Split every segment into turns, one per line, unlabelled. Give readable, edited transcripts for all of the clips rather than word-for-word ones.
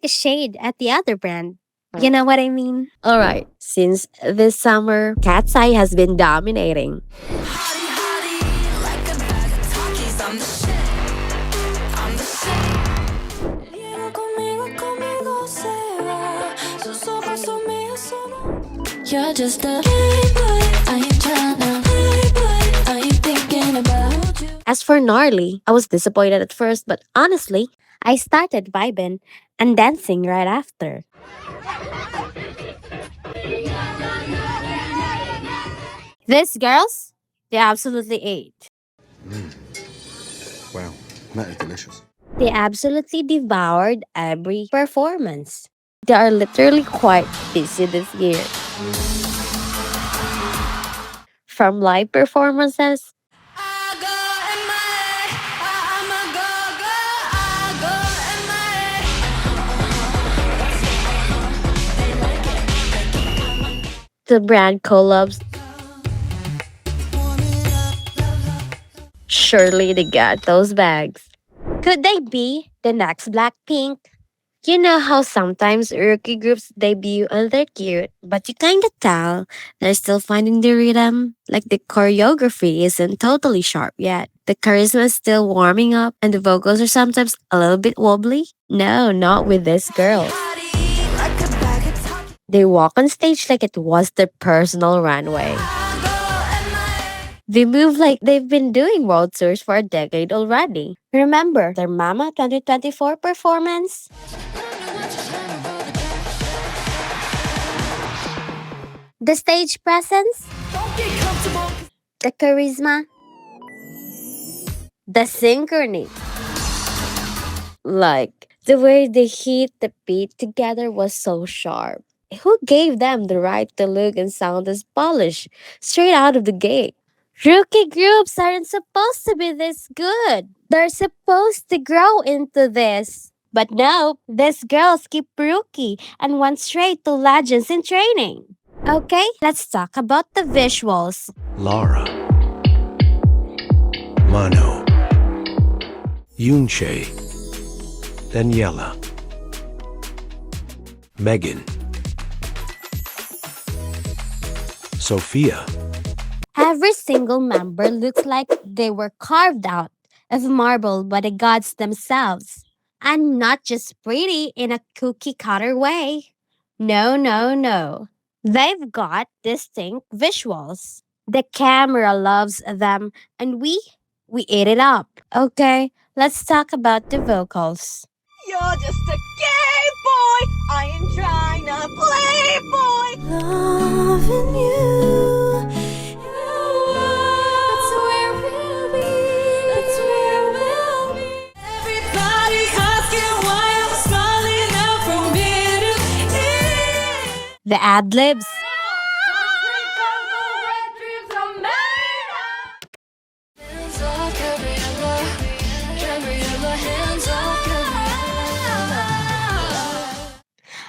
take a shade at the other brand. You know what I mean? Alright, since this summer, Cat's Eye has been dominating.
You're just a playboy. I ain't tryna playboy. I ain't thinking about you.
As for Gnarly, I was disappointed at first, but honestly, I started vibing and dancing right after. These girls, they absolutely ate.
Wow, that is delicious.
They absolutely devoured every performance. They are literally quite busy this year. From live performances
I go MIA. I'm a go-go. I go MIA.
to brand collabs, surely they got those bags. Could they be the next Blackpink? You know how sometimes rookie groups debut and they're cute, but you kinda tell they're still finding the rhythm. Like the choreography isn't totally sharp yet. The charisma is still warming up, and the vocals are sometimes a little bit wobbly. No, not with this girl.
Like a bag of talking.
They walk on stage like it was their personal runway.
I go MIA.
They move like they've been doing world tours for a decade already. Remember their Mama 2024 performance? The stage presence,
Don't get comfortable.
the charisma, the synchrony. Like, the way they hit the beat together was so sharp. Who gave them the right to look and sound this polished straight out of the gate? Rookie groups aren't supposed to be this good. They're supposed to grow into this. But no, these girls keep rookie and went straight to legends in training. Okay, let's talk about the visuals.
Lara, Mano, Yunche, Daniela, Megan, Sophia,
Every single member looks like they were carved out of marble by the gods themselves. And not just pretty in a cookie cutter way. No, no, no. They've got distinct visuals. The camera loves them, and we ate it up. Okay, let's talk about the vocals.
You're just a gay boy. I ain't trying to play boy.
Loving you. That's where we'll be. That's where we'll be. Everybody's asking why I'm smiling out from ear to ear.
The ad libs.
Hands off Gabriella. Gabriella, hands off Gabriella.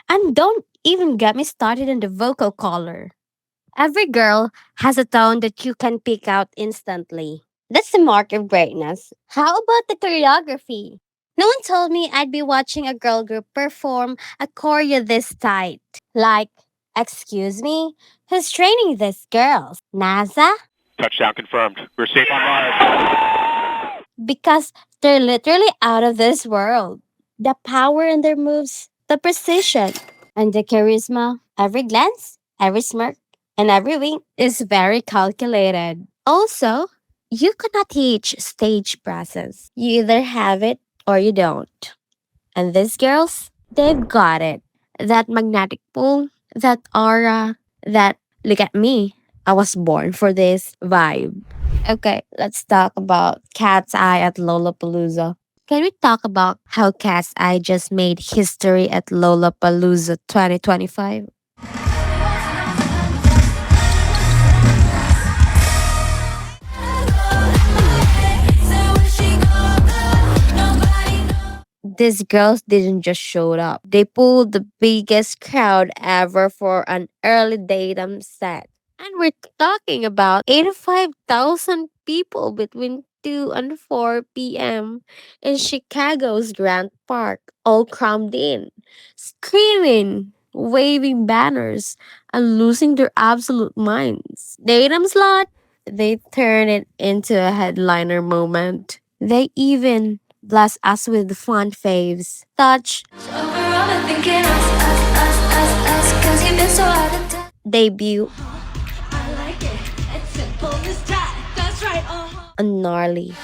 And don't even get me started on the vocal color. Every girl has a tone that you can pick out instantly. That's the mark of greatness. How about the choreography? No one told me I'd be watching a girl group perform a choreo this tight. Like, excuse me, who's training these girls? NASA?
Touchdown confirmed. We're safe on Mars.
Because they're literally out of this world. The power in their moves, the precision, and the charisma. Every glance, every smirk, and every wink is very calculated. Also, you cannot teach stage presence. You either have it or you don't. And these girls, they've got it. That magnetic pull, that aura, that look at me. I was born for this vibe. Okay, let's talk about Cat's Eye at Lollapalooza. Can we talk about how Cat's Eye just made history at Lollapalooza 2025? These girls didn't just show up. They pulled the biggest crowd ever for an early datum set. And we're talking about 85,000 people between 2 and 4 p.m. in Chicago's Grant Park, all crammed in. screaming, waving banners, and losing their absolute minds. Datum slot, they turn it into a headliner moment. They even bless us with fun faves. Touch, debut,
I like it. It's simple as that. That's right.
and gnarly.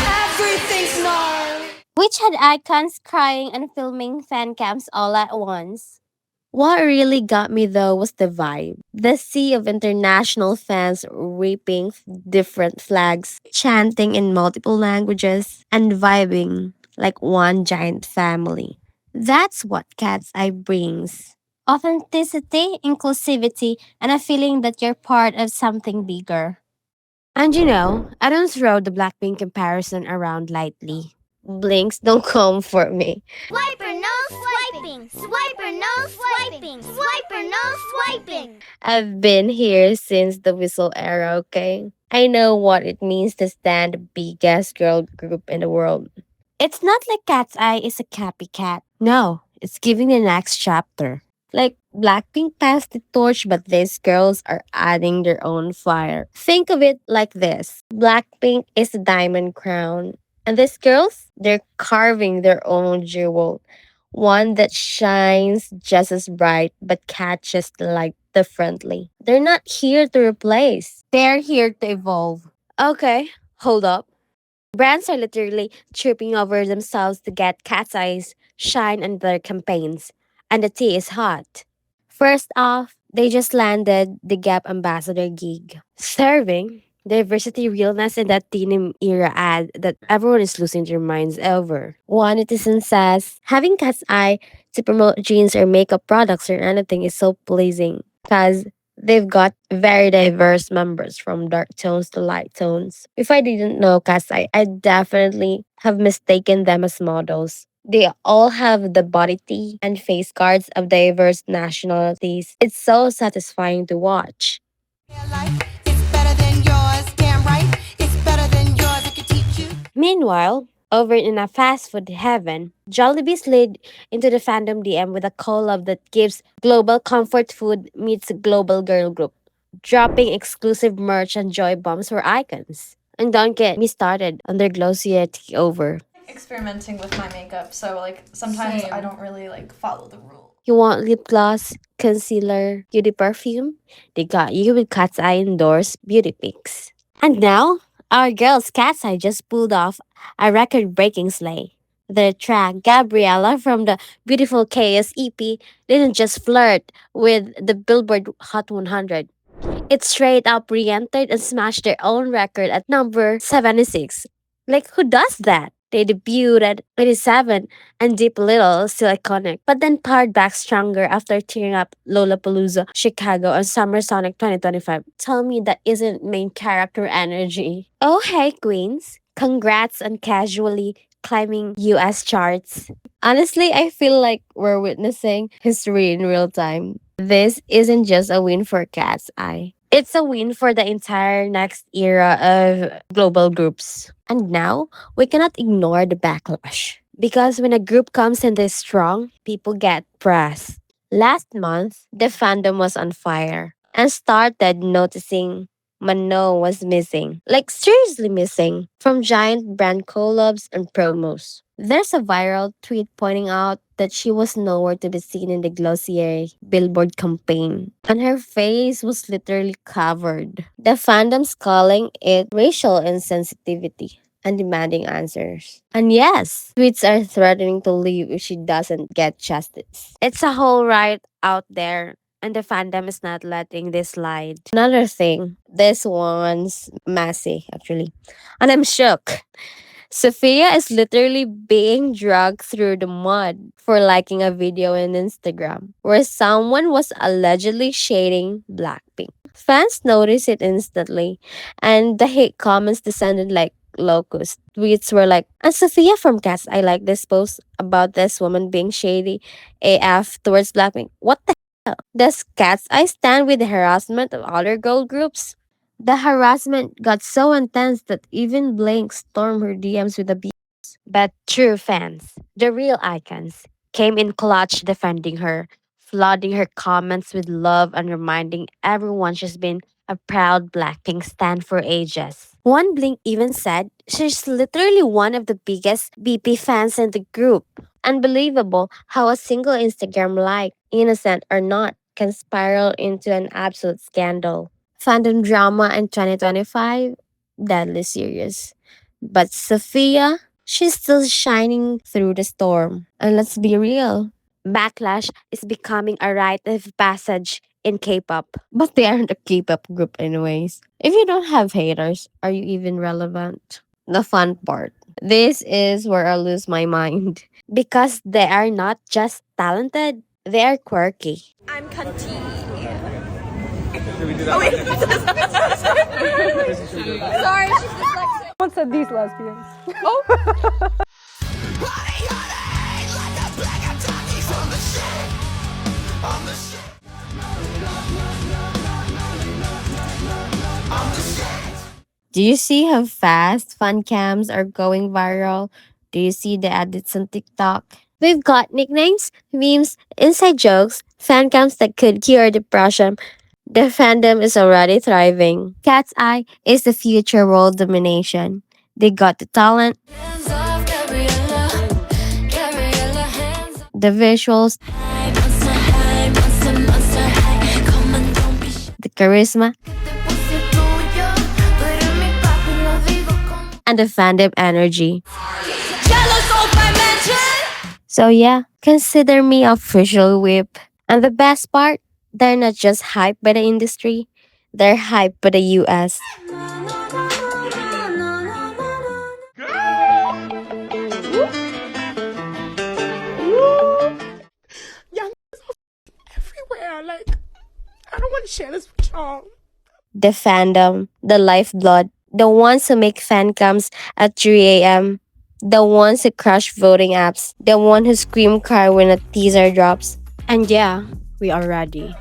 Everything's gnarly.
Which had icons crying and filming fan cams all at once. What really got me though was the vibe. The sea of international fans reaping different flags, chanting in multiple languages, and vibing like one giant family. That's what Cat's Eye brings. Authenticity, inclusivity, and a feeling that you're part of something bigger. And I don't throw the Blackpink comparison around lightly. Blinks don't come for me.
Swiper, no swiping. Swiper, no swiping. Swiper, no swiping.
I've been here since the Whistle era, okay? I know what it means to stand the biggest girl group in the world. It's not like Cat's Eye is a copycat. No, it's giving the next chapter. Like Blackpink passed the torch, but these girls are adding their own fire. Think of it like this: Blackpink is a diamond crown, and these girls, they're carving their own jewel. One that shines just as bright but catches the light differently. They're not here to replace, they're here to evolve. Okay, hold up. Brands are literally tripping over themselves to get Cat's Eyes shine on their campaigns, and the tea is hot. First off, they just landed the Gap Ambassador gig, serving diversity realness in that denim era ad that everyone is losing their minds over. One netizen says, having Cat's Eye to promote jeans or makeup products or anything is so pleasing because they've got very diverse members from dark tones to light tones. If I didn't know Cat's Eye, I'd definitely have mistaken them as models. They all have the body tee and face guards of diverse nationalities. It's so satisfying to watch.
It's better than yours. Damn right. It's better than yours. I can teach you.
Meanwhile, over in a fast food heaven, Jollibee slid into the fandom DM with a collab that gives global comfort food meets global girl group, dropping exclusive merch and joy bombs for icons. And don't get me started on their Glossier over.
Experimenting with my makeup, so like sometimes I don't really like follow the rule.
You want lip gloss, concealer, beauty perfume? They got you with Cat's Eye endorsed beauty picks. And now, our girl's Cat's Eye just pulled off a record-breaking slay. Their track, Gabriella from the Beautiful Chaos EP, didn't just flirt with the Billboard Hot 100. It straight up re-entered and smashed their own record at number 76. Like, who does that? They debuted at 87 and Deep Little, still iconic, but then powered back stronger after tearing up Lollapalooza, Chicago, and Summer Sonic 2025. Tell me that isn't main character energy. Oh, hey, Queens. Congrats on casually climbing US charts. Honestly, I feel like we're witnessing history in real time. This isn't just a win for Cat's Eye. It's a win for the entire next era of global groups. And now, we cannot ignore the backlash. Because when a group comes in this strong, people get pressed. Last month, the fandom was on fire and started noticing Mano was missing. Like, seriously missing. From giant brand collabs and promos. There's a viral tweet pointing out that she was nowhere to be seen in the Glossier Billboard campaign, and her face was literally covered. The fandom's calling it racial insensitivity and demanding answers. And yes, tweets are threatening to leave if she doesn't get justice. It's a whole riot out there, and the fandom is not letting this slide. Another thing, this one's messy actually, and I'm shook. Sophia is literally being dragged through the mud for liking a video on Instagram where someone was allegedly shading Blackpink. Fans noticed it instantly, and the hate comments descended like locusts. Tweets were like, and Sophia from Cats, I like this post about this woman being shady AF towards Blackpink. What the hell? Does Cats I stand with the harassment of other girl groups? The harassment got so intense that even Blink stormed her DMs with abuse. But true fans, the real icons, came in clutch defending her, flooding her comments with love and reminding everyone she's been a proud Blackpink stan for ages. One Blink even said she's literally one of the biggest BP fans in the group. Unbelievable how a single Instagram like, innocent or not, can spiral into an absolute scandal. Fandom drama in 2025? Deadly serious. But Sophia, she's still shining through the storm. And let's be real, backlash is becoming a rite of passage in K-pop. But they aren't a K-pop group anyways. If you don't have haters, are you even relevant? The fun part. This is where I lose my mind. Because they are not just talented, they are quirky.
I'm cunty.
Someone said these lesbians.
Do you see how fast fan cams are going viral? Do you see the edits on TikTok? We've got nicknames, memes, inside jokes, fan cams that could cure depression. The fandom is already thriving. Cat's Eye is the future world domination. They got the talent,
Hands off, Gabriella. Gabriella, hands off.
the visuals,
Monster high, monster high. Come on, don't be shy.
the charisma,
Puse tuyo, tú eres mi papi, lo digo con
and the fandom energy.
jealous of my mansion.
So yeah, consider me official whip. And the best part, they're not just hyped by the industry, they're hyped by the US.
Everywhere, like, I don't want to share this with y'all.
The fandom, the lifeblood, the ones who make fan cams at 3 a.m., the ones who crush voting apps, the one who scream cry when a teaser drops. And yeah, we are ready.